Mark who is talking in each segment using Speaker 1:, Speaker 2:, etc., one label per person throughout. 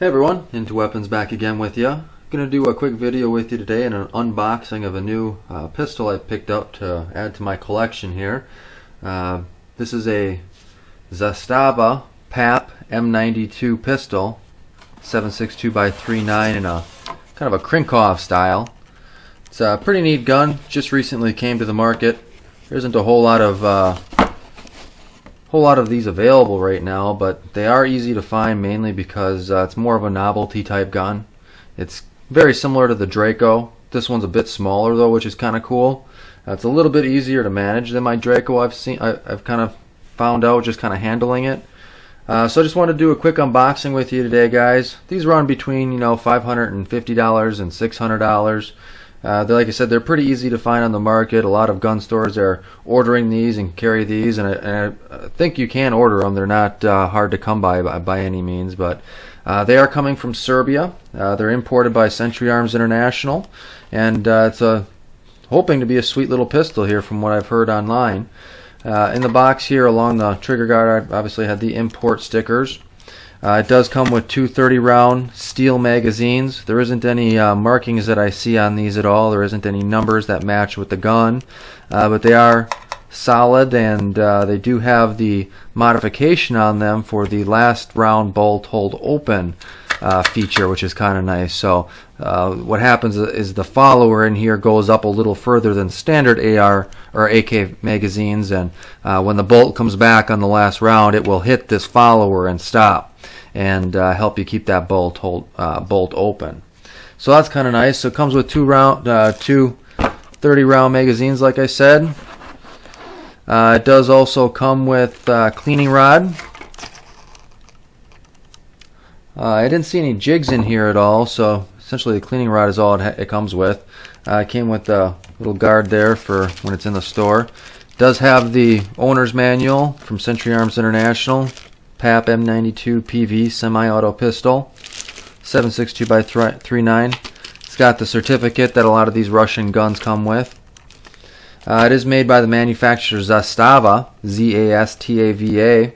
Speaker 1: Hey everyone, IntoWeapons back again with you. I'm going to do a quick video with you today and an unboxing of a new pistol I picked up to add to my collection here. This is a Zastava PAP M92 Pistol, 7.62x3.9 in a kind of a Krinkov style. It's a pretty neat gun, just recently came to the market. There isn't a whole lot of these available right now, but they are easy to find mainly because it's more of a novelty type gun. It's very similar to the Draco. This one's a bit smaller though, which is kind of cool. It's a little bit easier to manage than my Draco. I've kind of found out just kind of handling it. So I just wanted to do a quick unboxing with you today, guys. These run between $550 and $600. Like I said, they're pretty easy to find on the market. A lot of gun stores are ordering these and carry these, and I think you can order them. They're not hard to come by any means, but they are coming from Serbia. They're imported by Century Arms International, and it's hoping to be a sweet little pistol here from what I've heard online. In the box here along the trigger guard, I obviously had the import stickers. It does come with two 30-round steel magazines. There isn't any markings that I see on these at all. There isn't any numbers that match with the gun, but they are solid, and they do have the modification on them for the last round bolt hold open feature, which is kind of nice. So what happens is the follower in here goes up a little further than standard AR or AK magazines, and when the bolt comes back on the last round, it will hit this follower and stop, and help you keep that bolt open. So that's kind of nice. So it comes with two 30-round magazines, like I said. It does also come with cleaning rod. I didn't see any jigs in here at all, so essentially the cleaning rod is all it comes with. It came with a little guard there for when it's in the store. It does have the owner's manual from Century Arms International. PAP M92 PV semi-auto pistol, 7.62x3.9. It's got the certificate that a lot of these Russian guns come with. It is made by the manufacturer Zastava, Z-A-S-T-A-V-A.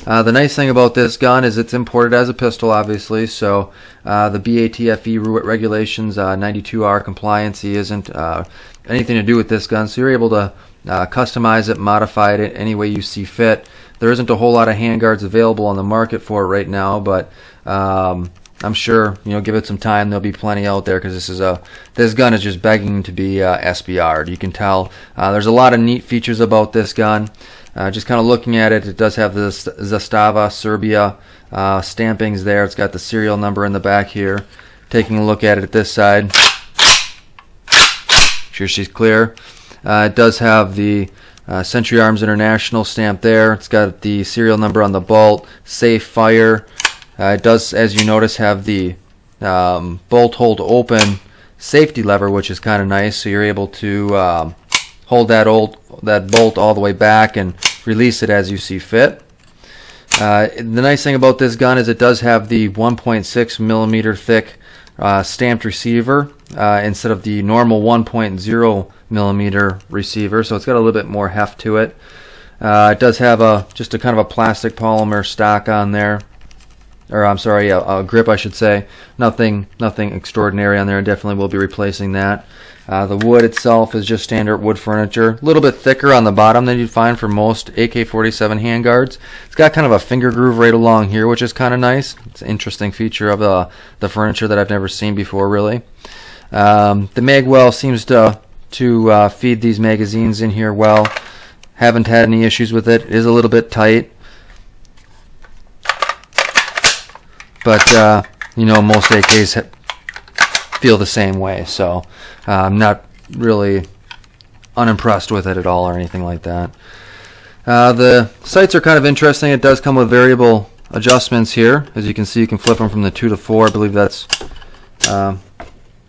Speaker 1: The nice thing about this gun is it's imported as a pistol, obviously, so the BATFE regulations, 92R compliancy isn't anything to do with this gun, so you're able to customize it, modify it any way you see fit. There isn't a whole lot of handguards available on the market for it right now, but I'm sure, give it some time, there'll be plenty out there, because this gun is just begging to be SBR'd. You can tell there's a lot of neat features about this gun. Just kind of looking at it, it does have the Zastava Serbia stampings there. It's got the serial number in the back here. Taking a look at it at this side, make sure she's clear. It does have the Century Arms International stamp there. It's got the serial number on the bolt, safe fire. It does, as you notice, have the bolt hold open safety lever, which is kind of nice. So you're able to hold that bolt all the way back and release it as you see fit. The nice thing about this gun is it does have the 1.6 millimeter thick stamped receiver instead of the normal 1.0 millimeter receiver, so it's got a little bit more heft to it. It does have just a kind of a plastic polymer stock on there, or I'm sorry, a grip I should say. Nothing extraordinary on there. I definitely will be replacing that. The wood itself is just standard wood furniture, a little bit thicker on the bottom than you'd find for most AK-47 handguards. It's got kind of a finger groove right along here, which is kind of nice. It's an interesting feature of the furniture that I've never seen before, really. The mag well seems to feed these magazines in here well. Haven't had any issues with it. It is a little bit tight, but most AKs feel the same way, so I'm not really unimpressed with it at all or anything like that. The sights are kind of interesting. It does come with variable adjustments here. As you can see, you can flip them from the 2 to 4. I believe that's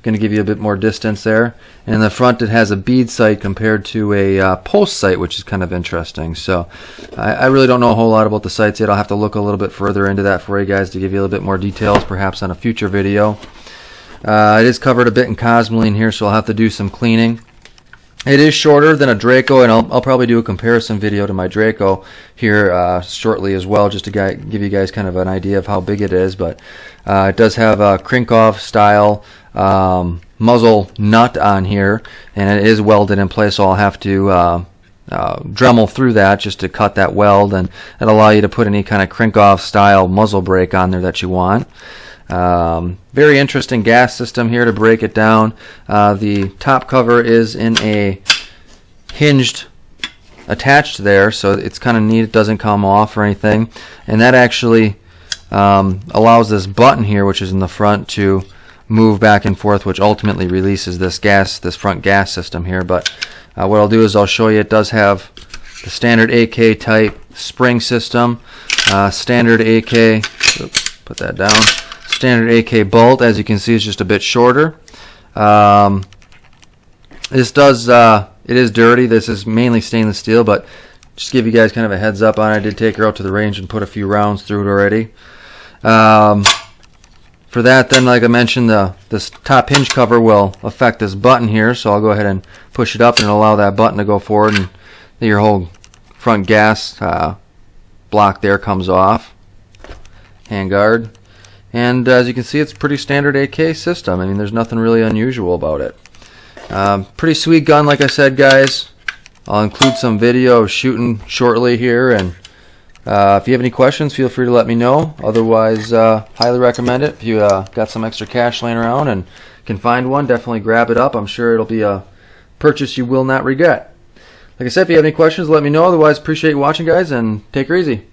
Speaker 1: going to give you a bit more distance there. And in the front, it has a bead sight compared to a post sight, which is kind of interesting. So I really don't know a whole lot about the sights yet. I'll have to look a little bit further into that for you guys to give you a little bit more details, perhaps on a future video. It is covered a bit in cosmoline here, so I'll have to do some cleaning. It is shorter than a Draco, and I'll probably do a comparison video to my Draco here shortly as well, just to give you guys kind of an idea of how big it is. But it does have a Krinkov style muzzle nut on here, and it is welded in place, so I'll have to Dremel through that just to cut that weld, and it'll allow you to put any kind of Krinkov style muzzle brake on there that you want. Very interesting gas system here to break it down. The top cover is in a hinged attached there, so it's kind of neat. It doesn't come off or anything, and that actually allows this button here, which is in the front, to move back and forth, which ultimately releases this front gas system here. But what I'll do is I'll show you. It does have the standard AK type spring system, standard AK. Oops, put that down. Standard AK bolt, as you can see, is just a bit shorter. This does it is dirty. This is mainly stainless steel, but just to give you guys kind of a heads up on it, I did take her out to the range and put a few rounds through it already. For that, then, like I mentioned, this top hinge cover will affect this button here, so I'll go ahead and push it up and allow that button to go forward, and your whole front gas block there comes off. Handguard. And as you can see, it's a pretty standard AK system. I mean, there's nothing really unusual about it. Pretty sweet gun, like I said, guys. I'll include some video of shooting shortly here, and if you have any questions, feel free to let me know. Otherwise, highly recommend it. If you got some extra cash laying around and can find one, definitely grab it up. I'm sure it'll be a purchase you will not regret. Like I said, if you have any questions, let me know. Otherwise, appreciate you watching, guys, and take her easy.